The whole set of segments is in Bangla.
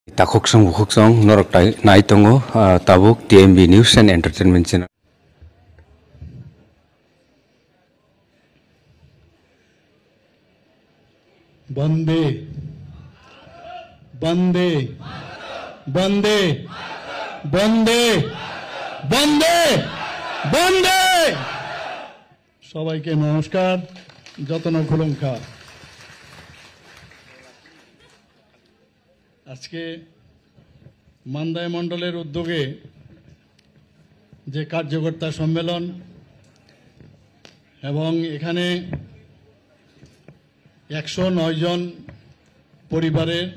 Takoksong bukoksong norok naitongo tabuk TMB News and Entertainment Channel. বন্দে বন্দে বন্দে বন্দে বন্দে বন্দে সবাইকে নমস্কার। যতন খুলুমখা। আজকে মান্দায় মণ্ডলের উদ্যোগে যে কার্যকর্তা সম্মেলন এবং এখানে 109 জন পরিবারের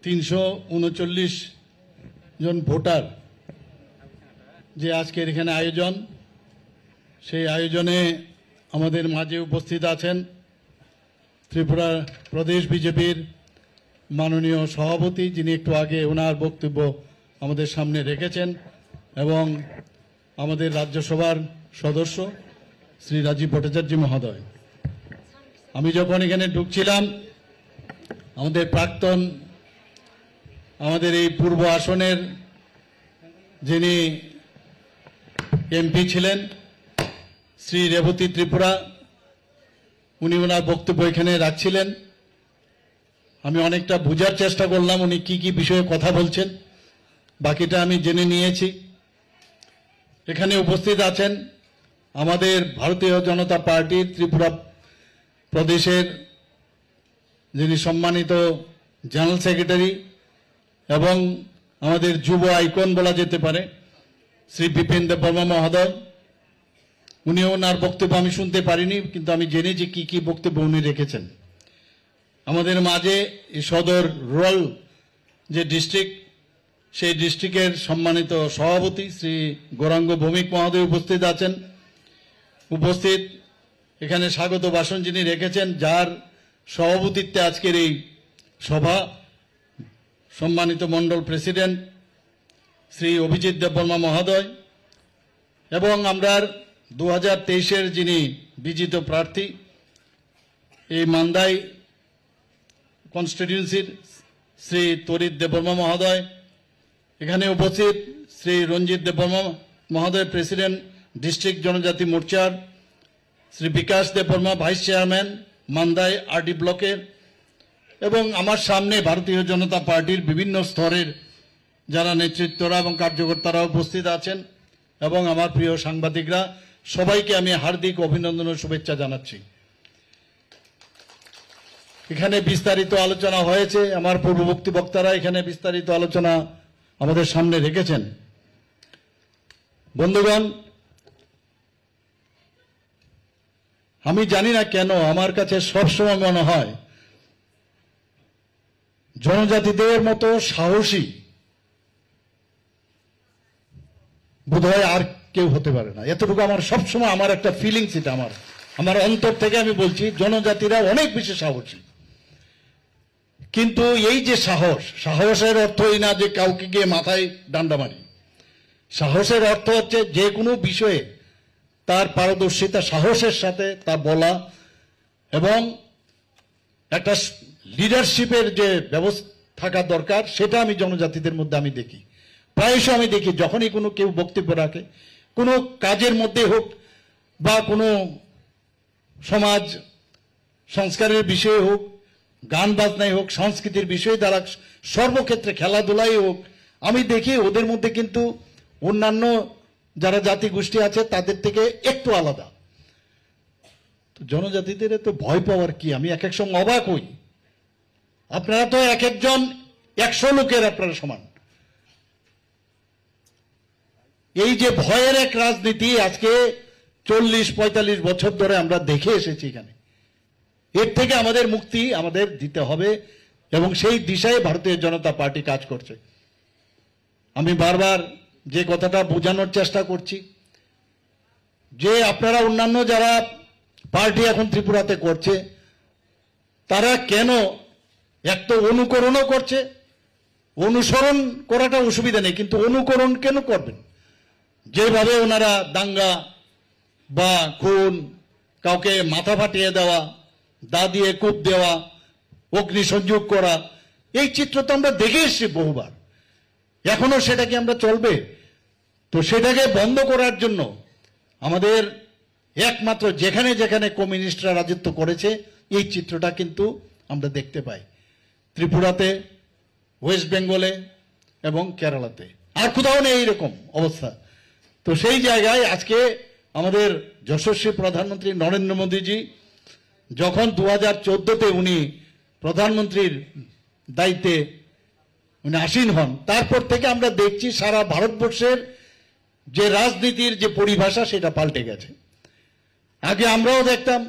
339 জন ভোটার যে আজকের এখানে আয়োজন, সেই আয়োজনে আমাদের মাঝে উপস্থিত আছেন ত্রিপুরা প্রদেশ বিজেপির মাননীয় সভাপতি, যিনি একটু আগে ওনার বক্তব্য আমাদের সামনে রেখেছেন, এবং আমাদের রাজ্যসভার সদস্য শ্রী রাজীব ভট্টাচার্য মহোদয়। আমি যখন এখানে ঢুকছিলাম, আমাদের প্রাক্তন আমাদের এই পূর্ব আসনের যিনি এমপি ছিলেন শ্রী রেবতী ত্রিপুরা, উনি ওনার বক্তব্য এখানে রাখছিলেন। আমি অনেকটা বোঝার চেষ্টা করলাম উনি কি কি বিষয়ে কথা বলছেন, বাকিটা আমি জেনে নিয়েছি। এখানে উপস্থিত আছেন আমাদের ভারতীয় জনতা পার্টির ত্রিপুরা প্রদেশের যিনি সম্মানিত জেনারেল সেক্রেটারি এবং আমাদের যুব আইকন বলা যেতে পারে শ্রী বিপিন দেববর্মা মহোদয়। উনি ওনার বক্তব্য আমি শুনতে পারিনি, কিন্তু আমি জেনেছি কি কি বক্তব্য উনি রেখেছেন। আমাদের মাঝে এই সদর রুরাল যে ডিস্ট্রিক্ট, সেই ডিস্ট্রিক্টের সম্মানিত সভাপতি শ্রী গৌরাঙ্গ ভৌমিক মহোদয় উপস্থিত আছেন। উপস্থিত এখানে স্বাগত ভাষণ যিনি রেখেছেন, যার সভাপতিত্বে আজকের এই সভা, সম্মানিত মণ্ডল প্রেসিডেন্ট শ্রী অভিজিৎ দেববর্মা মহোদয়, এবং আমরা 2023-এর যিনি বিজিত প্রার্থী এই মান্দাই কনস্টিটিউয়েন্সির শ্রী তরিৎ দেববর্মা মহোদয়, এখানে উপস্থিত শ্রী রঞ্জিত দেববর্মা মহোদয়, প্রেসিডেন্ট ডিস্ট্রিক্ট জনজাতি মোর্চার, Shri Bikash Debbarma vice chairman Mandai RD ব্লকের, এবং আমার সামনে ভারতীয় জনতা পার্টির বিভিন্ন স্তরের যারা নেতৃত্বরা এবং কার্যকর্তারা উপস্থিত আছেন, এবং আমার প্রিয় সাংবাদিকরা, সবাইকে আমি হার্দিক অভিনন্দন ও শুভেচ্ছা জানাচ্ছি। এখানে বিস্তারিত আলোচনা হয়েছে, আমার পূর্ববর্তী বক্তারা এখানে বিস্তারিত আলোচনা আমাদের সামনে রেখেছেন। বন্ধুগণ, আমি জানি না কেন আমার কাছে সবসময় মনে হয় জনজাতিদের মতো সাহসী বোধহয় আর কেউ হতে পারে না। এতটুকু আমার সবসময় আমার একটা ফিলিংস, এটা আমার অন্তর থেকে আমি বলছি, জনজাতিরা অনেক বেশি সাহসী। কিন্তু এই যে সাহসের অর্থ এই না যে কাউকে গিয়ে মাথায় ডান্ডা মারি। সাহসের অর্থ হচ্ছে যে কোনো বিষয়ে তার পারদর্শিতা, সাহসের সাথে তা বলা, এবং একটা লিডারশিপের যে ব্যবস্থা থাকা দরকার, সেটা আমি জনজাতিদের মধ্যে আমি দেখি। প্রায়শ আমি দেখি যখনই কোনো কেউ বক্তব্য রাখে, কোনো কাজের মধ্যে হোক বা কোনো সমাজ সংস্কারের বিষয়ে হোক, গান বাজনায় হোক, সংস্কৃতির বিষয়ে তারা সর্বক্ষেত্রে, খেলাধুলাই হোক, আমি দেখি ওদের মধ্যে কিন্তু অন্যান্য যারা জাতি গোষ্ঠী আছে তাদের থেকে একটু আলাদা। জনজাতিদের তো ভয় পাওয়ার কি, আমি এক এক সময় অবাক হই। আপনারা তো এক একজন 100 লোকের আপনারা সমান। এই যে ভয়ের এক রাজনীতি আজকে 40-45 বছর ধরে আমরা দেখে এসেছি এখানে, এর থেকে আমাদের মুক্তি আমাদের দিতে হবে, এবং সেই দিশায় ভারতীয় জনতা পার্টি কাজ করছে। আমি বারবার যে কথাটা বোঝানোর চেষ্টা করছি যে আপনারা অন্যান্য যারা পার্টি এখন ত্রিপুরাতে করছে, তারা কেন এক তো অনুকরণও করছে, অনুসরণ করাটা অসুবিধা নেই, কিন্তু অনুকরণ কেন করবেন? যেভাবে ওনারা দাঙ্গা বা খুন, কাউকে মাথা ফাটিয়ে দেওয়া, দা দিয়ে কূপ দেওয়া, অগ্নিসংযোগ করা, এই চিত্র তো আমরা দেখে এসেছি বহুবার, এখনো সেটা কি আমরা চলবে? তো সেটাকে বন্ধ করার জন্য আমাদের একমাত্র যেখানে যেখানে কমিউনিস্টরা রাজত্ব করেছে এই চিত্রটা কিন্তু আমরা দেখতে পাই, ত্রিপুরাতে, ওয়েস্ট বেঙ্গলে এবং কেরালাতে, আর কোথাও নেই এইরকম অবস্থা। তো সেই জায়গায় আজকে আমাদের যশস্বী প্রধানমন্ত্রী নরেন্দ্র মোদীজি যখন 2014-তে উনি প্রধানমন্ত্রীর দায়িত্বে উনি আসীন হন, তারপর থেকে আমরা দেখছি সারা ভারতবর্ষের যে রাজনীতির যে পরিভাষা সেটা পাল্টে গেছে। আগে আমরাও দেখতাম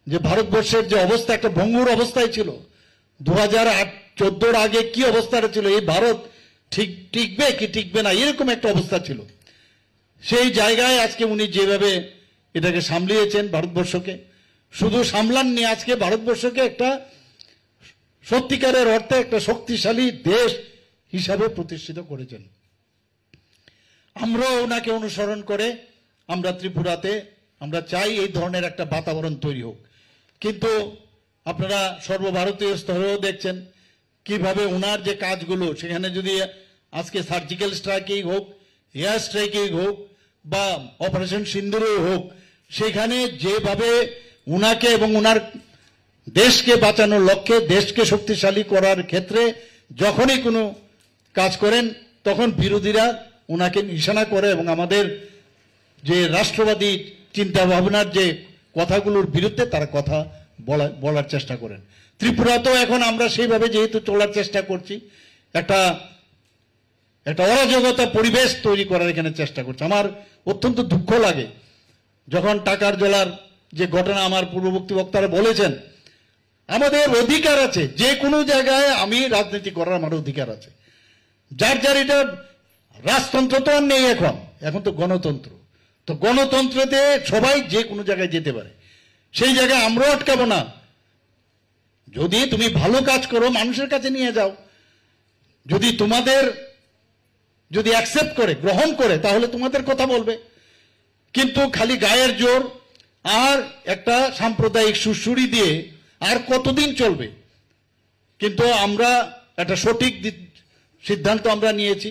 যে ভারতবর্ষের যে অবস্থা একটা ভঙ্গুর অবস্থায় ছিল, 2014-র আগে কি অবস্থাটা ছিল, এই ভারত টিকবে কি টিকবে না এরকম একটা অবস্থা ছিল। সেই জায়গায় আজকে উনি যেভাবে এটাকে সামলিয়েছেন ভারতবর্ষকে, শুধু সামলাননি, আজকে ভারতবর্ষকে একটা সত্যিকারের অর্থে একটা শক্তিশালী দেশ হিসাবে প্রতিষ্ঠিত করেছেন। আমরাও ওনাকে অনুসরণ করে আমরা ত্রিপুরাতে আমরা চাই এই ধরনের একটা বাতাবরণ তৈরি হোক। কিন্তু আপনারা সর্বভারতীয় স্তরেও দেখছেন কিভাবে ওনার যে কাজগুলো, সেখানে যদি আজকে সার্জিক্যাল স্ট্রাইকিং হোক, এয়ার স্ট্রাইকিং হোক বা অপারেশন সিন্দুরই হোক, সেখানে যেভাবে উনাকে এবং উনার দেশকে বাঁচানোর লক্ষ্যে, দেশকে শক্তিশালী করার ক্ষেত্রে যখনই কোনো কাজ করেন তখন বিরোধীরা উনাকে নিশানা করে এবং আমাদের যে রাষ্ট্রবাদী চিন্তা ভাবনার যে কথাগুলোর বিরুদ্ধে তারা কথা বলার চেষ্টা করেন। ত্রিপুরাতেও এখন আমরা সেইভাবে যেহেতু চলার চেষ্টা করছি, একটা অরাজকতা পরিবেশ তৈরি করার এখানে চেষ্টা করছে। আমার অত্যন্ত দুঃখ লাগে যখন টাকার জলার যে ঘটনা আমার পূর্ববর্তী বক্তারা বলেছেন, আমাদের অধিকার আছে, যে কোনো জায়গায় আমি রাজনীতি করার আমার অধিকার আছে। যার যার এটা রাজতন্ত্র তো আর নেই, এখন তো গণতন্ত্র। তো গণতন্ত্রতে সবাই যে কোনো জায়গায় যেতে পারে, সেই জায়গায় আমরাও আটকাবো না। যদি তুমি ভালো কাজ করো মানুষের কাছে নিয়ে যাও, যদি তোমাদের যদি অ্যাকসেপ্ট করে, গ্রহণ করে, তাহলে তোমাদের কথা বলবে। কিন্তু খালি গায়ের জোর আর একটা সাম্প্রদায়িক সুরসুরি দিয়ে আর কতদিন চলবে? কিন্তু আমরা একটা সঠিক সিদ্ধান্ত আমরা নিয়েছি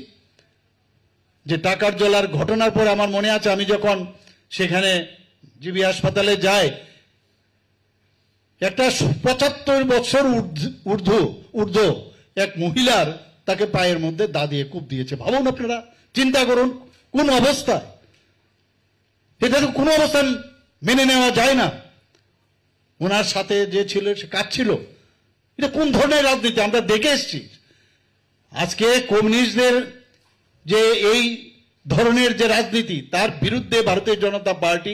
যে টাকার জলার ঘটনার পর আমার মনে আছে আমি যখন সেখানে জিবি হাসপাতালে যাই, একটা 75 বছর ঊর্ধ্ব এক মহিলার তাকে পায়ের মধ্যে দা দিয়ে কূপ দিয়েছে। ভাবুন আপনারা, চিন্তা করুন কোন অবস্থায়, এটা তো কোনো অবস্থান মেনে নেওয়া যায় না। ওনার সাথে যে ছিল সে কাঁদছিল। এটা কোন ধরনের রাজনীতি আমরা দেখে এসছি। আজকে কমিউনিস্টদের যে এই ধরনের যে রাজনীতি, তার বিরুদ্ধে ভারতীয় জনতা পার্টি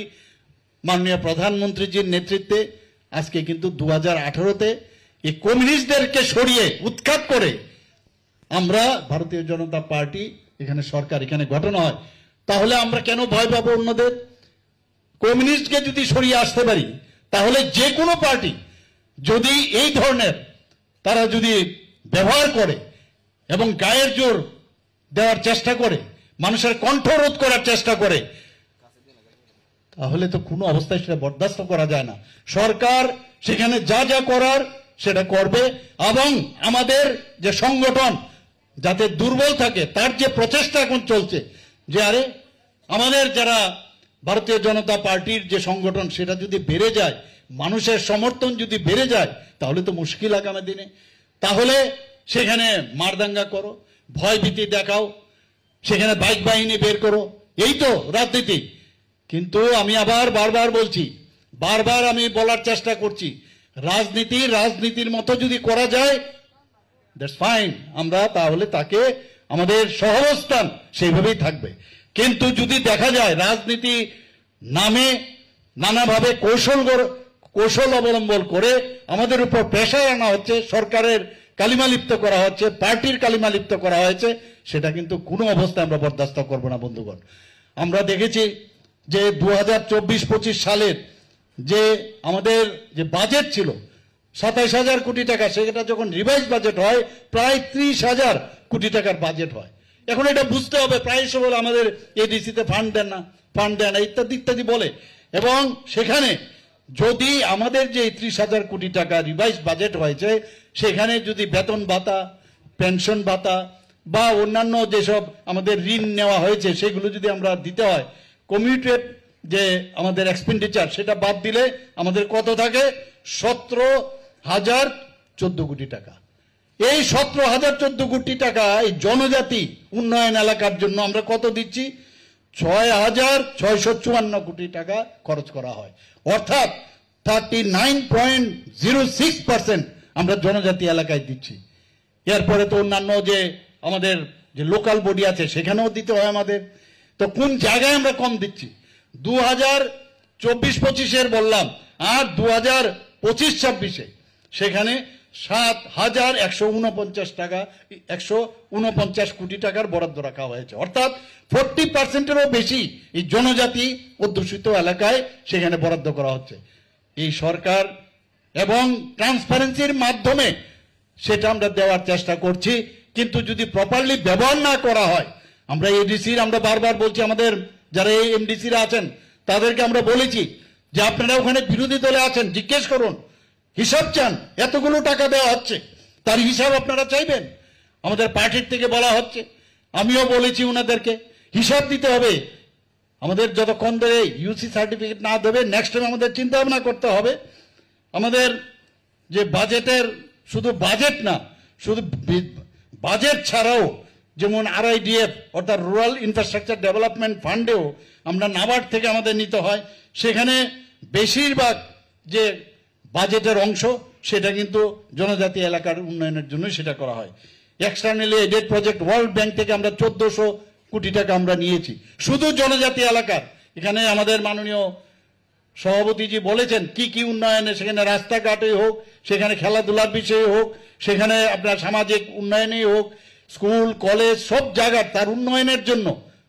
মাননীয় প্রধানমন্ত্রীজির নেতৃত্বে আজকে কিন্তু 2018-তে এই কমিউনিস্টদেরকে সরিয়ে উৎখাত করে আমরা ভারতীয় জনতা পার্টি এখানে সরকার এখানে গঠন হয়। তাহলে আমরা কেন ভয় পাবো অন্যদের? কমিউনিস্টকে যদি সরিয়ে আসতে পারি, তাহলে যে কোনো পার্টি যদি এই ধরনের তারা যদি ব্যবহার করে এবং গায়ের জোর দেওয়ার চেষ্টা করে, মানুষের কণ্ঠরোধ করার চেষ্টা করে, তাহলে তো কোনো অবস্থায় সেটা বরদাস্ত করা যায় না। সরকার সেখানে যা যা করার সেটা করবে এবং আমাদের যে সংগঠন যাতে দুর্বল থাকে তার যে প্রচেষ্টা এখন চলছে যে আরে আমাদের যারা ভারতীয় জনতা পার্টির যে সংগঠন সেটা যদি বেড়ে যায়, মানুষের সমর্থন যদি বেড়ে যায়, তাহলে তো মুশকিল আগামী দিনে। তাহলে সেখানে মারদাঙ্গা করো, ভয়ভীতি দেখাও, সেখানে বাইক বাহিনী বের করো, এই তো রাজনীতি। কিন্তু আমি আবার বারবার বলছি, বারবার আমি বলার চেষ্টা করছি, রাজনীতির মতো যদি করা যায় দ্যাটস ফাইন, আমরা তাহলে তাকে আমাদের সহাবস্থান সেইভাবেই থাকবে। কিন্তু যদি দেখা যায় রাজনীতি নামে নানাভাবে কৌশল অবলম্বন করে আমাদের উপর প্রেশার আনা হচ্ছে, সরকারের কালিমালিপ্ত করা হচ্ছে, পার্টির কালিমালিপ্ত করা হয়েছে, সেটা কিন্তু কোনো অবস্থায় আমরা বরদাস্ত করবো না বন্ধুগণ। আমরা দেখেছি যে 2024-25 সালের যে আমাদের যে বাজেট ছিল 27,000 কোটি টাকা, সেটা যখন রিভাইজ বাজেট হয় প্রায় 30,000 কোটি টাকার বাজেট হয়। এখন এটা বুঝতে হবে, প্রায় বলে আমাদের এডিসিতে ফান্ড দেন না ইত্যাদি ইত্যাদি বলে, এবং সেখানে যদি আমাদের যে 30,000 কোটি টাকা রিভাইজ বাজেট হয়েছে সেখানে যদি বেতন ভাতা, পেনশন ভাতা বা অন্যান্য যেসব আমাদের ঋণ নেওয়া হয়েছে সেগুলো যদি আমরা দিতে হয়, কমিউটেড যে আমাদের এক্সপেন্ডিচার সেটা বাদ দিলে আমাদের কত থাকে? 17,014 কোটি টাকা। এই 17,014 কোটি টাকা এই জনজাতি উন্নয়ন এলাকার জন্য আমরা কত দিচ্ছি? 6,654 কোটি টাকা খরচ করা হয়। অর্থাৎ 39.06% আমরা জনজাতি এলাকায় দিচ্ছি। এরপরে তো অন্যান্য যে আমাদের যে লোকাল বডি আছে সেখানেও দিতে হয় আমাদের। তো কোন জায়গায় আমরা কম দিচ্ছি? 2024-25-এর বললাম, আর 2025-26-এ সেখানে 7,149 টাকা 149 কোটি টাকার বরাদ্দ রাখা হয়েছে। অর্থাৎ 40%-এরও বেশি এই জনজাতি অধ্যুষিত এলাকায় সেখানে বরাদ্দ করা হচ্ছে। এই সরকার এবং ট্রান্সপারেন্সির মাধ্যমে সেটা আমরা দেওয়ার চেষ্টা করছি, কিন্তু যদি প্রপারলি ব্যবহার না করা হয়, আমরা এডিসির আমরা বারবার বলছি, আমাদের যারা এই এমডিসিরা আছেন তাদেরকে আমরা বলেছি যে আপনারা ওখানে বিরোধী দলে আছেন, জিজ্ঞেস করুন, হিসাব চান, এতগুলো টাকা দেওয়া হচ্ছে তার হিসাব আপনারা চাইবেন? আমাদের পার্টির থেকে বলা হচ্ছে, আমিও বলেছি ওনাদেরকে হিসাব দিতে হবে। আমাদের যতক্ষণ ধরে ইউসি সার্টিফিকেট না দেবে নেক্সট টাইম আমাদের চিন্তা ভাবনা করতে হবে। আমাদের যে বাজেটের শুধু বাজেট না, শুধু বাজেট ছাড়াও যেমন RIDF অর্থাৎ রুরাল ইনফ্রাস্ট্রাকচার ডেভেলপমেন্ট ফান্ডেও আমরা নাবার্ড থেকে আমাদের নিতে হয়, সেখানে বেশিরভাগ যে বাজেটের অংশ সেটা কিন্তু জনজাতি এলাকার উন্নয়নের জন্য সেটা করা হয়। Externally aided project World Bank থেকে আমরা 1400 কোটি টাকা আমরা নিয়েছি শুধু জনজাতি এলাকার। এখানে আমাদের মাননীয় সভাপতিজি বলেছেন কি কি উন্নয়নে, সেখানে রাস্তাঘাটে হোক, সেখানে খেলাধুলার বিষয়ে হোক, সেখানে আপনার সামাজিক উন্নয়নেই হোক, স্কুল কলেজ সব জায়গার তার উন্নয়নের জন্য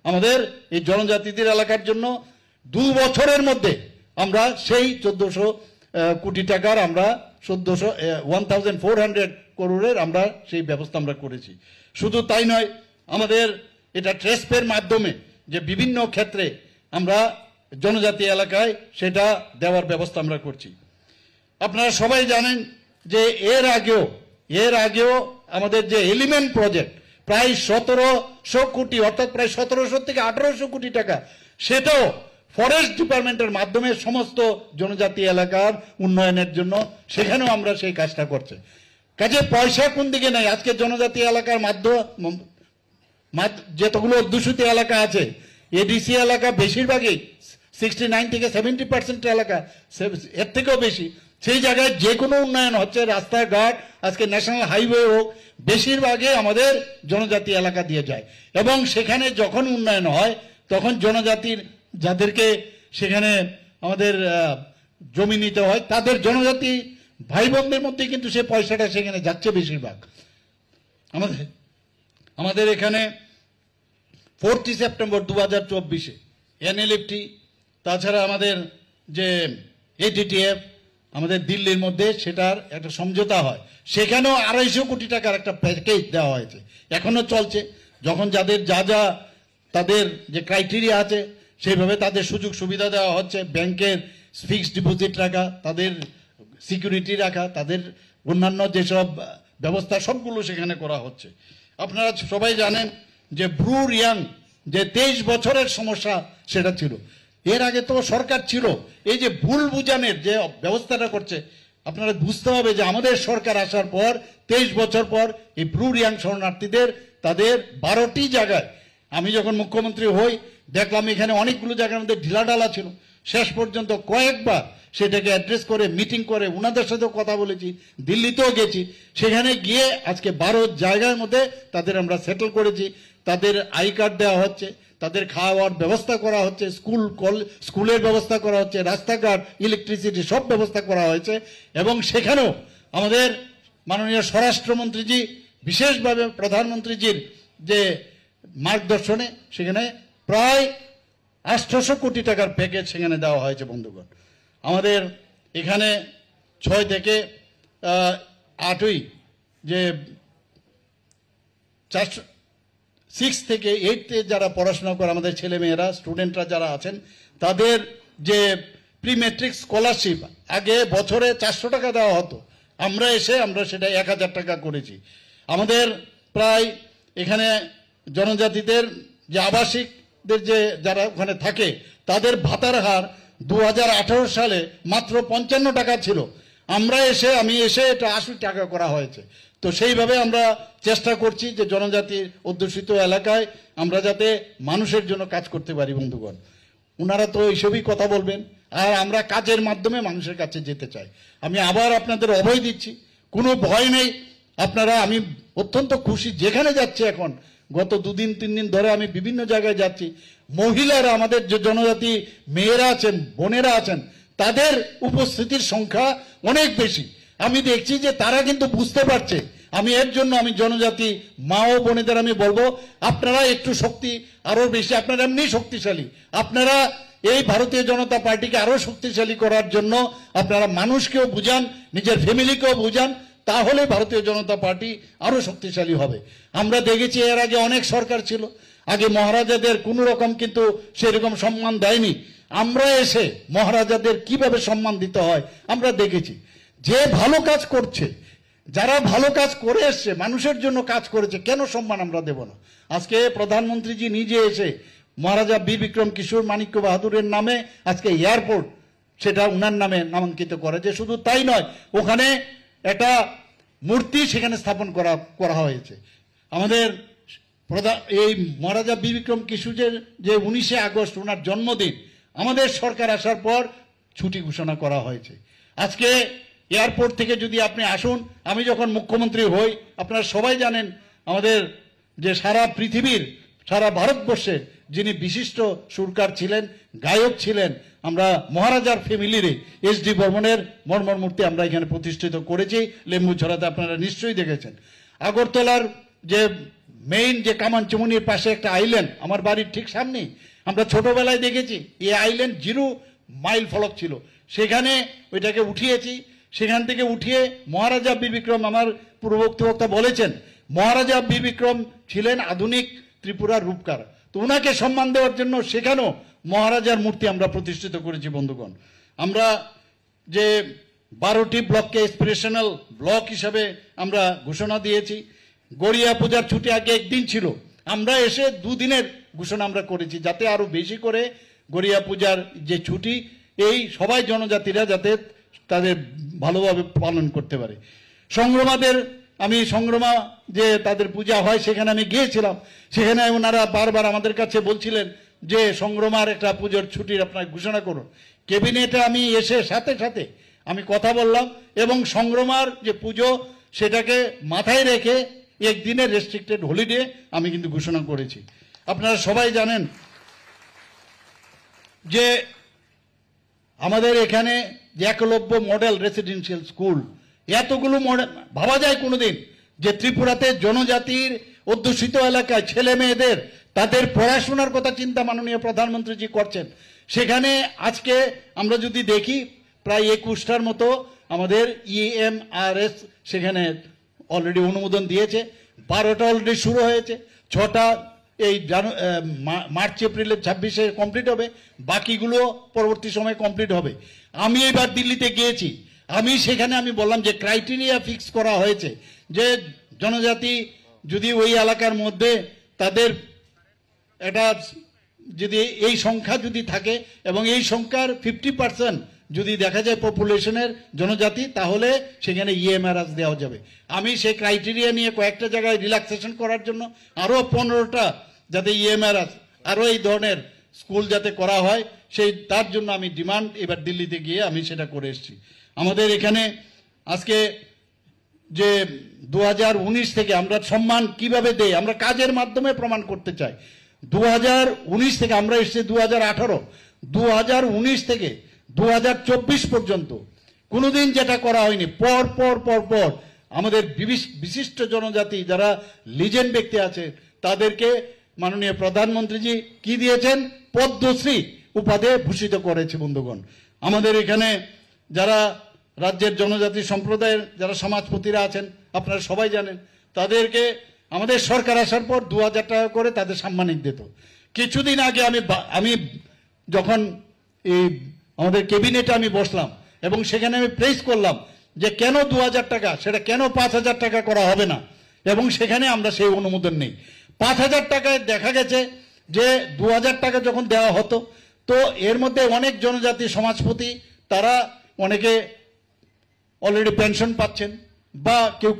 আমাদের এই জনজাতিদের এলাকার জন্য 2 বছরের মধ্যে আমরা সেই 1400 কোটি টাকার আমরা 1400 করোড়ের আমরা সেই ব্যবস্থা আমরা করেছি। শুধু তাই নয়, আমাদের এটা ট্রেসপের মাধ্যমে যে বিভিন্ন ক্ষেত্রে আমরা জনজাতি এলাকায় সেটা দেওয়ার ব্যবস্থা আমরা করছি। আপনারা সবাই জানেন যে এর আগেও আমাদের যে এলিমেন্ট প্রজেক্ট প্রায় 1700 কোটি অর্থাৎ প্রায় 1700 থেকে 1800 কোটি টাকা, সেটাও ফরেস্ট ডিপার্টমেন্টের মাধ্যমে সমস্ত জনজাতি এলাকার উন্নয়নের জন্য সেখানেও আমরা সেই কাজটা করছি। কাজে পয়সা কোন দিকে নাই। আজকে জনজাতি এলাকার যতগুলো অধ্যুষিত এলাকা আছে, এডিসি এলাকা বেশিরভাগই 69 থেকে 70% এলাকা, এর থেকেও বেশি, সেই জায়গায় যে কোনো উন্নয়ন হচ্ছে, রাস্তাঘাট, আজকে ন্যাশনাল হাইওয়ে হোক, বেশিরভাগই আমাদের জনজাতি এলাকা দিয়ে যায়। এবং সেখানে যখন উন্নয়ন হয় তখন জনজাতির যাদেরকে সেখানে আমাদের জমি নিতে হয় তাদের জনজাতি ভাই বোনদের মধ্যে কিন্তু সে পয়সাটা সেখানে যাচ্ছে বেশিরভাগ। আমাদের এখানে 4 সেপ্টেম্বর 2024-এ NLFT, তাছাড়া আমাদের যে ATTF আমাদের দিল্লির মধ্যে সেটার একটা সমঝোতা হয়, সেখানেও 250 কোটি টাকার একটা প্যাকেজ দেওয়া হয়েছে, এখনো চলছে। যখন যাদের যা তাদের যে ক্রাইটেরিয়া আছে সেইভাবে তাদের সুযোগ সুবিধা দেওয়া হচ্ছে, ব্যাংকের ফিক্সড ডিপোজিট রাখা, তাদের সিকিউরিটি রাখা, তাদের অন্যান্য যেসব ব্যবস্থা সবগুলো সেখানে করা হচ্ছে। আপনারা সবাই জানেন যে ব্রু রিয়াং যে 23 বছরের সমস্যা সেটা ছিল, এর আগে তো সরকার ছিল, এই যে ভুল বুঝানোর যে ব্যবস্থাটা করছে, আপনারা বুঝতে হবে যে আমাদের সরকার আসার পর 23 বছর পর এই ব্রু রিয়াং শরণার্থীদের তাদের 12টি জায়গায়, আমি যখন মুখ্যমন্ত্রী হই দেখলাম এখানে অনেকগুলো জায়গার মধ্যে ঢিলাঢালা ছিল, শেষ পর্যন্ত কয়েকবার সেটাকে অ্যাড্রেস করে মিটিং করে ওনাদের সাথেও কথা বলেছি, দিল্লিতেও গেছি, সেখানে গিয়ে আজকে 12 জায়গার মধ্যে তাদের আমরা সেটেল করেছি। তাদের আই কার্ড দেওয়া হচ্ছে, তাদের খাওয়ার ব্যবস্থা করা হচ্ছে, স্কুলের ব্যবস্থা করা হচ্ছে, রাস্তাঘাট, ইলেকট্রিসিটি সব ব্যবস্থা করা হয়েছে। এবং সেখানেও আমাদের মাননীয় স্বরাষ্ট্রমন্ত্রীজি বিশেষভাবে প্রধানমন্ত্রীজির যে মার্গদর্শনে সেখানে প্রায় 800 কোটি টাকার প্যাকেজ সেখানে দেওয়া হয়েছে। বন্ধুগণ, আমাদের এখানে 6 থেকে 8ই যে 6 থেকে 8-তে যারা পড়াশোনা করে আমাদের ছেলেমেয়েরা স্টুডেন্টরা যারা আছেন তাদের যে প্রি মেট্রিক স্কলারশিপ আগে বছরে 400 টাকা দেওয়া হতো, আমরা সেটা 1000 টাকা করেছি। আমাদের প্রায় এখানে জনজাতিদের যে আবাসিকদের যে যারা ওখানে থাকে তাদের ভাতার হার 2018 সালে মাত্র 55 টাকা ছিল, আমি এসে এটা 80 টাকা করা হয়েছে। তো সেইভাবে আমরা চেষ্টা করছি যে জনজাতির অধ্যুষিত এলাকায় আমরা যাতে মানুষের জন্য কাজ করতে পারি। বন্ধুগণ, ওনারা তো এইসবই কথা বলবেন, আর আমরা কাজের মাধ্যমে মানুষের কাছে যেতে চাই। আমি আবার আপনাদের অভয় দিচ্ছি, কোনো ভয় নেই। আমি অত্যন্ত খুশি, যেখানে যাচ্ছি এখন গত 2-3 দিন ধরে আমি বিভিন্ন জায়গায় যাচ্ছি, মহিলারা, আমাদের যে জনজাতি মেয়েরা আছেন, বোনেরা আছেন, তাদের উপস্থিতির সংখ্যা অনেক বেশি। আমি দেখছি যে তারা কিন্তু বুঝতে পারছে। এর জন্য আমি জনজাতি মা ও বোনেদের আমি বলবো, আপনারা একটু শক্তি আরো বেশি, আপনারা এমনি শক্তিশালী, আপনারা এই ভারতীয় জনতা পার্টিকে আরো শক্তিশালী করার জন্য আপনারা মানুষকেও বুঝান, নিজের ফ্যামিলিকেও বুঝান, তাহলে ভারতীয় জনতা পার্টি আরো শক্তিশালী হবে। আমরা দেখেছি এর আগে অনেক সরকার ছিল, আগে মহারাজাদের কোনো রকম কিন্তু সেরকম সম্মান দেয়নি। আমরা এসে মহারাজাদের কিভাবে সম্মান দিতে হয় আমরা দেখেছি। যে ভালো কাজ করছে, যারা ভালো কাজ করে এসছে, মানুষের জন্য কাজ করেছে, কেন সম্মান আমরা দেব না? আজকে প্রধানমন্ত্রীজি নিজে এসে মহারাজা বীর বিক্রম কিশোর মাণিক্য বাহাদুরের নামে আজকে এয়ারপোর্ট সেটা উনার নামে নামাঙ্কিত করেছে। শুধু তাই নয়, ওখানে একটা মূর্তি সেখানে স্থাপন করা হয়েছে। আমাদের এই মহারাজা বীর বিক্রম কিশোরের যে 19শে আগস্ট ওনার জন্মদিন, আমাদের সরকার আসার পর ছুটি ঘোষণা করা হয়েছে। আজকে এয়ারপোর্ট থেকে যদি আপনি আসুন, আমি যখন মুখ্যমন্ত্রী হই, আপনারা সবাই জানেন আমাদের যে সারা পৃথিবীর, সারা ভারতবর্ষে যিনি বিশিষ্ট সুরকার ছিলেন, গায়ক ছিলেন, আমরা মহারাজার ফ্যামিলিরে এসডি বর্মনের মর্মর মূর্তি আমরা এখানে প্রতিষ্ঠিত করেছি লেম্বুছড়াতে, আপনারা নিশ্চয়ই দেখেছেন। আগরতলার যে মেইন যে কামানচুমনির পাশে একটা আইল্যান্ড, আমার বাড়ির ঠিক সামনেই, আমরা ছোটবেলায় দেখেছি এই আইল্যান্ড 0 মাইল ফলক ছিল, সেখানে ওইটাকে উঠিয়েছি। সেখান থেকে উঠিয়ে মহারাজা বীর বিক্রম, আমার পূর্ববর্তী বক্তা বলেছেন, মহারাজা বীর বিক্রম ছিলেন আধুনিক ত্রিপুরার রূপকার। তো ওনাকে সম্মান দেওয়ার জন্য সেখানেও মহারাজার মূর্তি আমরা প্রতিষ্ঠিত করেছি। বন্ধুগণ, আমরা যে 12টি ব্লককে এসপিরেশনাল ব্লক হিসাবে আমরা ঘোষণা দিয়েছি। গড়িয়া পূজার ছুটি আগে একদিন ছিল, আমরা এসে 2 দিনের ঘোষণা আমরা করেছি, যাতে আরো বেশি করে গড়িয়া পূজার যে ছুটি এই সবাই জনজাতিরা যাতে তাদের ভালোভাবে পালন করতে পারে। সংগ্রামা যে তাদের পূজা হয় সেখানে আমি গিয়েছিলাম, সেখানে ওনারা বারবার আমাদের কাছে বলছিলেন যে সংগ্রামার একটা পুজোর ছুটির আপনার ঘোষণা করুন। ক্যাবিনেটে আমি এসে সাথে সাথে আমি কথা বললাম এবং সংগ্রামার যে পুজো সেটাকে মাথায় রেখে একদিনের রেস্ট্রিক্টেড হলিডে আমি কিন্তু ঘোষণা করেছি। আপনারা সবাই জানেন যে আমাদের এখানে যে একলব্য মডেল রেসিডেন্সিয়াল স্কুল, এতগুলো মডেল ভাবা যায় কোনোদিন যে ত্রিপুরাতে জনজাতির অধ্যুষিত এলাকায় ছেলে মেয়েদের তাদের পড়াশোনার কথা চিন্তা মাননীয় প্রধানমন্ত্রীজি করছেন। সেখানে আজকে আমরা যদি দেখি প্রায় 21টার মতো আমাদের EMRS সেখানে অলরেডি অনুমোদন দিয়েছে, 12টা অলরেডি শুরু হয়েছে, 6টা এই মার্চ এপ্রিলের 26-এ কমপ্লিট হবে, বাকিগুলো পরবর্তী সময়ে কমপ্লিট হবে। আমি এবার দিল্লিতে গিয়েছি, সেখানে আমি বললাম যে ক্রাইটেরিয়া ফিক্স করা হয়েছে যে জনজাতি যদি ওই এলাকার মধ্যে তাদের এটা যদি এই সংখ্যা যদি থাকে এবং এই সংখ্যার 50% যদি দেখা যায় পপুলেশনের জনজাতি, তাহলে সেখানে EMRS দেওয়া যাবে। আমি সেই ক্রাইটেরিয়া নিয়ে কয়েকটা জায়গায় রিল্যাক্সেশন করার জন্য আরো 15টা যাতে EMRS আরো এই ধরনের স্কুল যাতে করা হয় তার জন্য আমি ডিমান্ড এবার দিল্লিতে গিয়ে আমি সেটা করে এসেছি। আমাদের এখানে আজকে যে 2019 থেকে আমরা সম্মান কিভাবে দেই, আমরা কাজের মাধ্যমে প্রমাণ করতে চাই। 2019 থেকে আমরা এসেছি 2018, 2019 থেকে 2024 পর্যন্ত কোনোদিন যেটা করা হয়নি। পর পর পর পর আমাদের বিশিষ্ট জনজাতি যারা লিজেন্ড ব্যক্তি আছে তাদেরকে মাননীয় প্রধানমন্ত্রীজি কি দিয়েছেন, পদ্মশ্রী উপাধি ভূষিত করেছে। বন্ধুগণ, আমাদের এখানে যারা রাজ্যের জনজাতি সম্প্রদায়ের যারা সমাজপতিরা আছেন আপনারা সবাই জানেন, তাদেরকে আমাদের সরকার আসার পর 2000 টাকা করে তাদের সাম্মানিক দিত। কিছুদিন আগে আমি যখন এই আমাদের ক্যাবিনেটে আমি বসলাম এবং সেখানে আমি প্রেস করলাম যে কেন 2000 টাকা, সেটা কেন 5000 টাকা করা হবে না, এবং সেখানে আমরা সেই অনুমোদন নেই। 5000 টাকায় দেখা গেছে যে 2000 টাকা যখন দেওয়া হতো, তো এর মধ্যে অনেক জনজাতি সমাজপতি, তারা অনেকে অলরেডি পেনশন পাচ্ছেন বা কেউ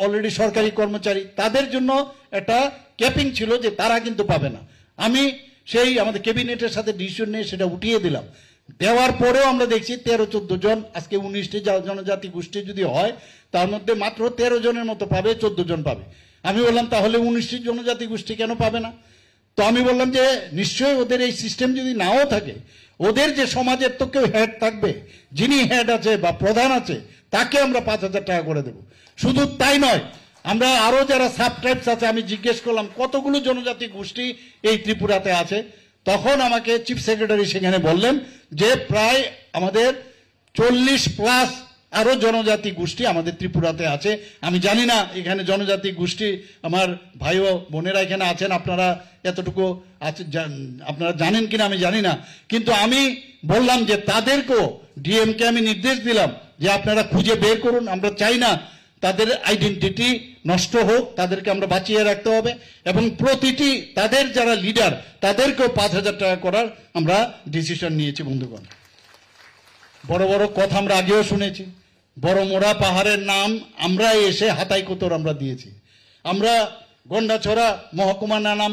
অলরেডি সরকারি কর্মচারী, তাদের জন্য একটা ক্যাপিং ছিল যে তারা কিন্তু পাবে না। আমি সেই আমাদের ক্যাবিনেটের সাথে ডিসিশন নিয়ে সেটা উঠিয়ে দিলাম। দেওয়ার পরেও আমরা দেখছি 13-14 জন, আজকে 19টি জনজাতি গোষ্ঠী যদি হয় তার মধ্যে মাত্র 13 জনের মতো পাবে, 14 জন পাবে। আমি বললাম তাহলে 19টি জনজাতি গোষ্ঠী কেন পাবে না? তো আমি বললাম যে নিশ্চয়ই ওদের এই সিস্টেম যদি নাও থাকে, ওদের যে সমাজের তো কেউ হেড থাকবে, যিনি হেড আছে বা প্রধান আছে, তাকে আমরা 5000 টাকা করে দেব। শুধু তাই নয়, আমরা আরো যারা সাব ট্রাইবস আছে, আমি জিজ্ঞেস করলাম কতগুলো জনজাতি গোষ্ঠী এই ত্রিপুরাতে আছে, তখন আমাকে চিফ সেক্রেটারি সেখানে বললেন যে প্রায় আমাদের 40+ আরো জনজাতি গোষ্ঠী আমাদের ত্রিপুরাতে আছে। আমি জানি না এখানে জনজাতি গোষ্ঠী আমার ভাই ও বোনেরা এখানে আছেন, আপনারা এতটুকু আছে আপনারা জানেন কিনা আমি জানি না, কিন্তু আমি বললাম যে তাদেরকেও, ডিএমকে আমি নির্দেশ দিলাম যে আপনারা খুঁজে বের করুন। আমরা চাই না তাদের আইডেন্টিটি নষ্ট হোক, তাদেরকে আমরা বাঁচিয়ে রাখতে হবে, এবং প্রতিটি তাদের যারা লিডার তাদেরকেও 5000 টাকা করার আমরা ডিসিশন নিয়েছি। বন্ধুগণ, বড় বড় কথা আমরা আগেও শুনেছি, বড় মোড়া পাহাড়ের নাম আমরা এসে হাতাই কোতর আমরা দিয়েছি, আমরা গন্ডাছড়া মহকুমার নাম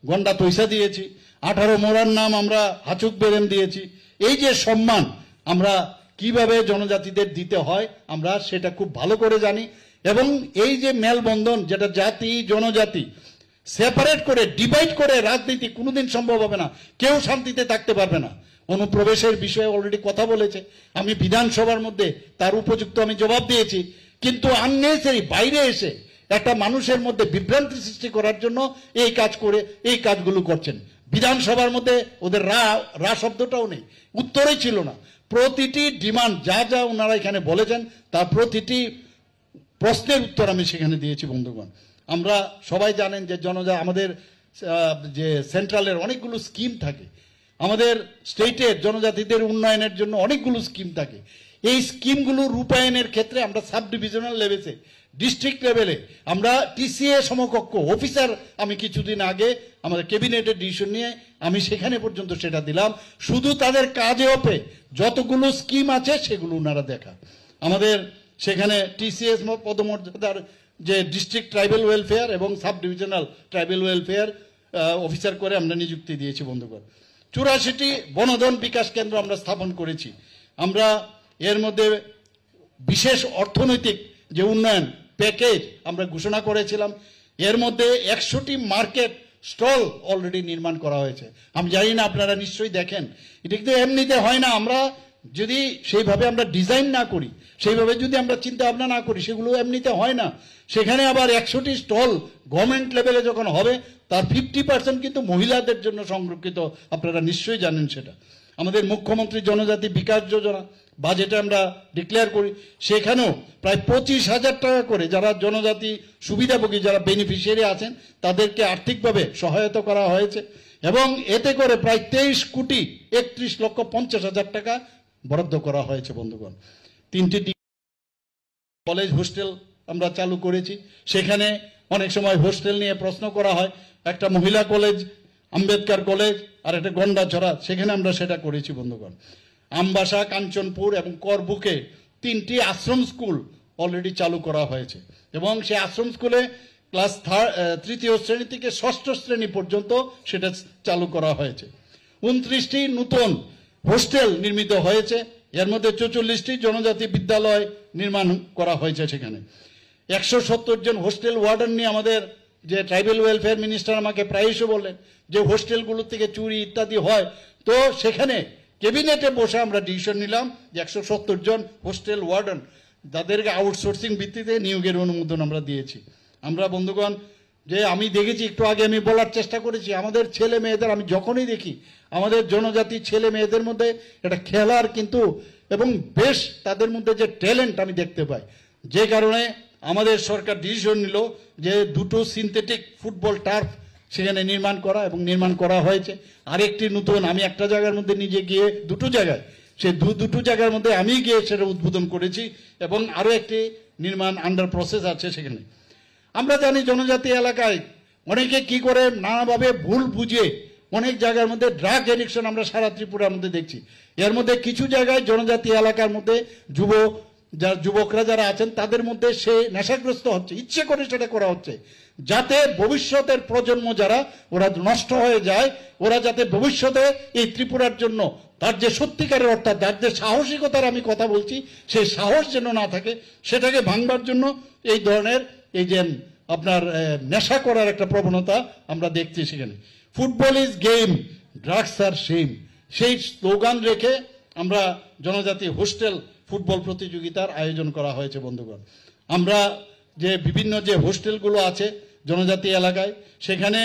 গন্ডা তৈসা দিয়েছি, 18 মোড়ার নাম আমরা হাচুক বেরেন দিয়েছি। এই যে সম্মান আমরা কিভাবে জনজাতিদের দিতে হয় আমরা সেটা খুব ভালো করে জানি, এবং এই যে মেলবন্ধন, যেটা জাতি জনজাতি সেপারেট করে ডিভাইড করে রাজনীতি কোনোদিন সম্ভব হবে না, কেউ শান্তিতে থাকতে পারবে না। অনুপ্রবেশের বিষয়ে অলরেডি কথা বলেছে, আমি বিধানসভার মধ্যে তার উপযুক্ত আমি জবাব দিয়েছি, কিন্তু আননেসেসারি বাইরে এসে একটা মানুষের মধ্যে বিভ্রান্তি সৃষ্টি করার জন্য এই কাজ করে এই কাজগুলো করছেন। বিধানসভার মধ্যে ওদের রা শব্দটাও নেই, উত্তরই ছিল না। প্রতিটি ডিমান্ড যা যা ওনারা এখানে বলেছেন তার প্রতিটি প্রশ্নের উত্তর আমি সেখানে দিয়েছি। বন্ধুগণ, আমরা সবাই জানেন যে আমাদের যে সেন্ট্রালের অনেকগুলো স্কিম থাকে, আমাদের স্টেটের জনজাতিদের উন্নয়নের জন্য অনেকগুলো স্কিম থাকে। এই স্কিমগুলো রূপায়ণের ক্ষেত্রে আমরা সাব ডিভিশনাল লেভেলে, ডিস্ট্রিক্ট লেভেলে আমরা টিসিএ সমকক্ষ অফিসার, আমি কিছুদিন আগে আমাদের ক্যাবিনেটের ডিসিশন নিয়ে আমি সেখানে পর্যন্ত সেটা দিলাম। শুধু তাদের কাজে ওপে যতগুলো স্কিম আছে সেগুলো ওনারা দেখা, আমাদের সেখানে টিসিএস পদমর্যাদার যে ডিস্ট্রিক্ট ট্রাইবাল ওয়েলফেয়ার এবং sub divisional tribal welfare officer করে আমরা নিযুক্তি দিয়েছি। বন্ধুগণ, 84টি বনধন বিকাশ কেন্দ্র আমরা স্থাপন করেছি। আমরা এর মধ্যে বিশেষ অর্থনৈতিক যে উন্নয়ন প্যাকেজ আমরা ঘোষণা করেছিলাম, এর মধ্যে 100টি মার্কেট স্টল অলরেডি নির্মাণ করা হয়েছে। আমি জানি না আপনারা নিশ্চয়ই দেখেন, এটা কিন্তু এমনিতে হয় না। আমরা যদি সেইভাবে আমরা ডিজাইন না করি, সেইভাবে যদি আমরা চিন্তা ভাবনা না করি, সেগুলো এমনিতে হয় না। সেখানে আবার 100টি স্টল গভর্নমেন্ট লেভেলে যখন হবে, তার 50% কিন্তু মহিলাদের জন্য সংরক্ষিত, আপনারা নিশ্চয়ই জানেন সেটা। আমাদের মুখ্যমন্ত্রী জনজাতি বিকাশ যোজনা বাজেটে আমরা ডিক্লেয়ার করি, সেখানেও প্রায় 25,000 টাকা করে যারা জনজাতি সুবিধাভোগী, যারা বেনিফিশিয়ারি আছেন, তাদেরকে আর্থিকভাবে সহায়তা করা হয়েছে, এবং এতে করে প্রায় 23,31,50,000 টাকা বরাদ্দ করা হয়েছে। বন্ধুগণ, 3টি কলেজ হোস্টেল আমরা চালু করেছি। সেখানে অনেক সময় হোস্টেল নিয়ে প্রশ্ন করা হয়, একটা মহিলা কলেজ, আম্বেদকর কলেজ, আর একটা গন্ডাছড়া, সেখানে আমরা সেটা করেছি। বন্ধুগণ, আমবাসা, কাঞ্চনপুর এবং করবুকে 3টি আশ্রম স্কুল অলরেডি চালু করা হয়েছে, এবং সেই আশ্রম স্কুলে ক্লাস 3য় শ্রেণী থেকে 6ষ্ঠ শ্রেণী পর্যন্ত সেটা চালু করা হয়েছে। 29টি নতুন হোস্টেল নির্মিত হয়েছে, এর মধ্যে 44টি জনজাতি বিদ্যালয় নির্মাণ করা হয়েছে। সেখানে 170 জন হোস্টেল ওয়ার্ডেন নিয়ে আমাদের যে ট্রাইবাল ওয়েলফেয়ার মিনিস্টার আমাকে প্রায়শই বললেন যে হোস্টেলগুলো থেকে চুরি ইত্যাদি হয়, তো সেখানে ক্যাবিনেটে বসে আমরা ডিসিশন নিলাম যে 170 জন হোস্টেল ওয়ার্ডেন, যাদেরকে আউটসোর্সিং ভিত্তিতে নিয়োগের অনুমোদন আমরা দিয়েছি। আমরা বন্ধুগণ, যে আমি দেখেছি, একটু আগে আমি বলার চেষ্টা করেছি, আমাদের ছেলে মেয়েদের, আমি যখনই দেখি আমাদের জনজাতি ছেলে মেয়েদের মধ্যে এটা খেলার কিন্তু, এবং বেশ তাদের মধ্যে যে ট্যালেন্ট আমি দেখতে পাই, যে কারণে আমাদের সরকার ডিসিশন নিল যে 2টো সিনথেটিক ফুটবল টার্ফ সেখানে নির্মাণ করা, এবং নির্মাণ করা হয়েছে। আরেকটি নতুন, আমি একটা জায়গার মধ্যে নিজে গিয়ে 2টো জায়গায় সেই দুটো জায়গার মধ্যে আমি গিয়ে সেটা উদ্বোধন করেছি এবং আরো একটি নির্মাণ আন্ডার প্রসেস আছে সেখানে। আমরা জানি জনজাতি এলাকায় অনেকে কি করে নানাভাবে ভুল বুঝে অনেক জায়গার মধ্যে ড্রাগ এডিকশন আমরা সারা ত্রিপুরার মধ্যে দেখছি। এর মধ্যে কিছু জায়গায় জনজাতি এলাকার মধ্যে যুবকরা যারা আছেন তাদের মধ্যে সে নেশাগ্রস্ত হচ্ছে, ইচ্ছে করে সেটা করা হচ্ছে, যাতে ভবিষ্যতের প্রজন্ম যারা ওরা নষ্ট হয়ে যায়, ওরা যাতে ভবিষ্যতে এই ত্রিপুরার জন্য তার যে সত্যিকারের অর্থাৎ তার যে সাহসিকতার আমি কথা বলছি সেই সাহস যেন না থাকে, সেটাকে ভাঙবার জন্য এই ধরনের এই যে আপনার নেশা করার একটা প্রবণতা আমরা দেখছি সেখানে। ফুটবল ইজ গেম, ড্রাগস আর শেম, সেই স্লোগান রেখে আমরা জনজাতি হোস্টেল ফুটবল প্রতিযোগিতার আয়োজন করা হয়েছে। বন্ধুগণ, আমরা যে বিভিন্ন যে হোস্টেলগুলো আছে জনজাতি এলাকায়, সেখানে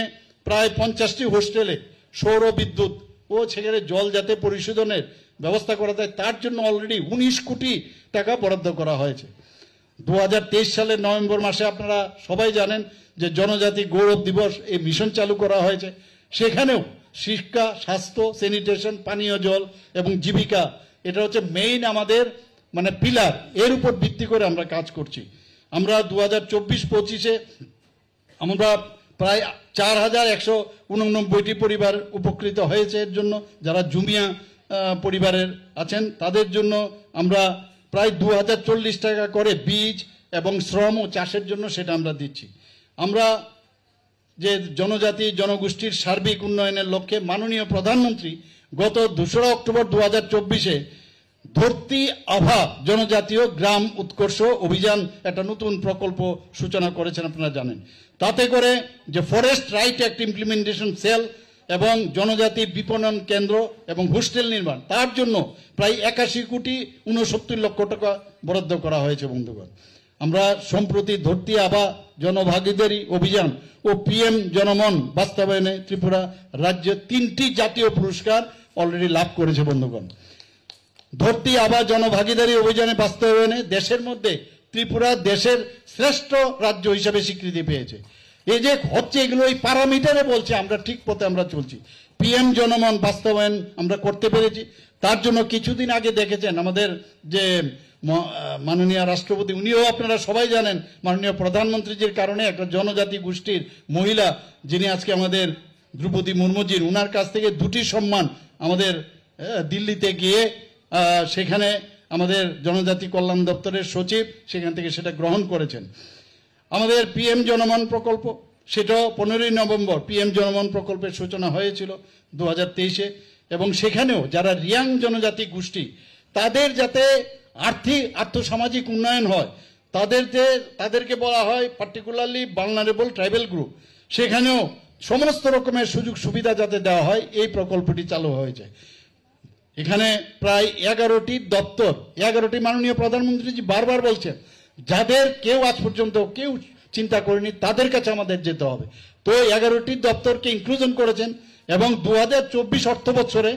প্রায় 50টি হোস্টেলে সৌর বিদ্যুৎ ও সেখানে জল যাতে পরিশোধনের ব্যবস্থা করা যায় তার জন্য অলরেডি 19 কোটি টাকা বরাদ্দ করা হয়েছে। 2023 সালের নভেম্বর মাসে আপনারা সবাই জানেন যে জনজাতি গৌরব দিবস এই মিশন চালু করা হয়েছে। সেখানেও শিক্ষা, স্বাস্থ্য, স্যানিটেশন, পানীয় জল এবং জীবিকা, এটা হচ্ছে মেইন আমাদের মানে পিলার, এর উপর ভিত্তি করে আমরা কাজ করছি। আমরা 2024-25-এ আমরা প্রায় 4189টি পরিবার উপকৃত হয়েছে এর জন্য, যারা জুমিয়া পরিবারের আছেন তাদের জন্য আমরা প্রায় 2040 টাকা করে বীজ এবং শ্রম ও চাষের জন্য সেটা আমরা দিচ্ছি। আমরা যে জনজাতি জনগোষ্ঠীর সার্বিক উন্নয়নের লক্ষ্যে মাননীয় প্রধানমন্ত্রী গত 2রা অক্টোবর 2024-এ ধরতি আভা জনজাতীয় গ্রাম উৎকর্ষ অভিযান একটা নতুন প্রকল্প সূচনা করেছেন, আপনারা জানেন। তাতে করে যে forest right act implementation cell এবং জনজাতি বিপণন কেন্দ্র এবং হোস্টেল নির্মাণ, তার জন্য প্রায় 81,69,00,000 টাকা বরাদ্দ করা হয়েছে। বন্ধুগণ, আমরা সম্প্রতি ধরতি আভা জনভাগীদারি অভিযান ও পিএম জনমন বাস্তবায়নে ত্রিপুরা রাজ্য 3টি জাতীয় পুরস্কার অলরেডি লাভ করেছে। বন্ধুগণ, ধরতি আভা জনভাগীদারি অভিযানে বাস্তবায়নে দেশের মধ্যে ত্রিপুরা দেশের শ্রেষ্ঠ রাজ্য হিসাবে স্বীকৃতি পেয়েছে। এই যে হচ্ছে এগুলো এই প্যারামিটারে বলছে আমরা ঠিক পথে আমরা চলছি। পিএম জনমন বাস্তবায়ন আমরা করতে পেরেছি। তার জন্য কিছুদিন আগে দেখেছেন আমাদের যে মাননীয় রাষ্ট্রপতি, উনিও আপনারা সবাই জানেন মাননীয় প্রধানমন্ত্রীজির কারণে একটা জনজাতি গোষ্ঠীর মহিলা যিনি আজকে আমাদের দ্রৌপদী মুর্মুজির, উনার কাছ থেকে 2টি সম্মান আমাদের দিল্লিতে গিয়ে সেখানে আমাদের জনজাতি কল্যাণ দপ্তরের সচিব সেখান থেকে সেটা গ্রহণ করেছেন। আমাদের পিএম জনমন প্রকল্প, সেটাও 15ই নভেম্বর পিএম জনমন প্রকল্পের সূচনা হয়েছিল 2023-এ, এবং সেখানেও যারা রিয়াং জনজাতি গোষ্ঠী তাদের যাতে আর্থসামাজিক উন্নয়ন হয়, তাদেরকে বলা হয় পার্টিকুলারলি ভালনারেবল ট্রাইবাল গ্রুপ, সেখানেও সমস্ত রকমের সুযোগ সুবিধা যাতে দেওয়া হয় এই প্রকল্পটি চালু হয়েছে। এখানে প্রায় 11টি দপ্তর, 11টি মাননীয় প্রধানমন্ত্রীজি বারবার বলছেন যাদের কেউ আজ পর্যন্ত কেউ চিন্তা করেনি তাদের কাছে আমাদের যেতে হবে। তো 11টি দপ্তরকে ইনক্লুশন করেছেন এবং 2024 অর্থ বছরে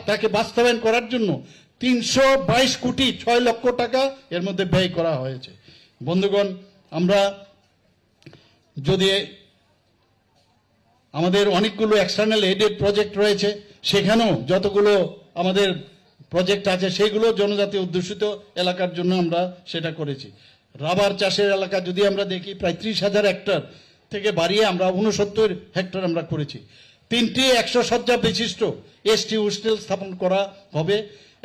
তাকে বাস্তবায়ন করার জন্য 322,06,00,000 টাকা এর মধ্যে ব্যয় করা হয়েছে। বন্ধুগণ, আমরা যদি আমাদের অনেকগুলো এক্সটার্নাল এডেড প্রজেক্ট রয়েছে, সেখানেও যতগুলো আমাদের প্রজেক্ট আছে সেগুলো জনজাতি অধ্যুষিত এলাকার জন্য আমরা সেটা করেছি। রাবার চাষের এলাকা যদি আমরা দেখি প্রায় 30,000 হেক্টর থেকে বাড়িয়ে আমরা 69 হেক্টর আমরা করেছি। 3টি 100 শয্যা বিশিষ্ট এসটি হোস্টেল স্থাপন করা হবে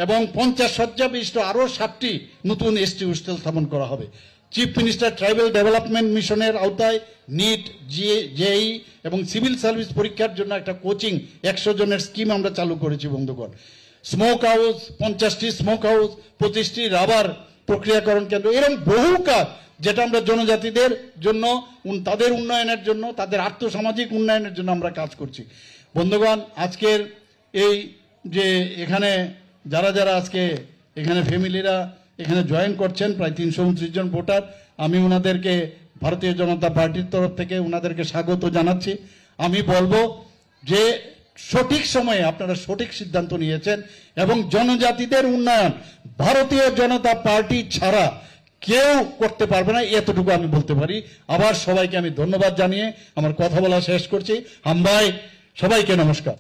এবং 50 শয্যা বিশিষ্ট আরও 7টি নতুন এসটি হোস্টেল স্থাপন করা হবে। চিফ মিনিস্টার ট্রাইবাল ডেভেলপমেন্ট মিশনের আওতায় নিট, জেই এবং সিভিল সার্ভিস পরীক্ষার জন্য একটা কোচিং 100 জনের স্কিম আমরা চালু করেছি। বন্ধুগণ, স্মোক হাউস 50টি স্মোক হাউস, 25টি রাবার প্রক্রিয়াকরণ কেন্দ্র, এরকম বহু কাজ যেটা আমরা জনজাতিদের জন্য তাদের উন্নয়নের জন্য তাদের আর্থসামাজিক উন্নয়নের জন্য আমরা কাজ করছি। বন্ধুগণ, আজকের এই যে এখানে যারা আজকে এখানে ফ্যামিলিরা এখানে জয়েন করছেন প্রায় 329 জন ভোটার, আমি ওনাদেরকে ভারতীয় জনতা পার্টির তরফ থেকে ওনাদেরকে স্বাগত জানাচ্ছি। আমি বলবো যে সঠিক সময়ে আপনারা সঠিক সিদ্ধান্ত নিয়েছেন এবং জনজাতিদের উন্নয়ন ভারতীয় জনতা পার্টি ছাড়া কেউ করতে পারবে না, এতটুকু আমি বলতে পারি। আবার সবাইকে আমি ধন্যবাদ জানিয়ে আমার কথা বলা শেষ করছি। হামবাই, সবাইকে নমস্কার।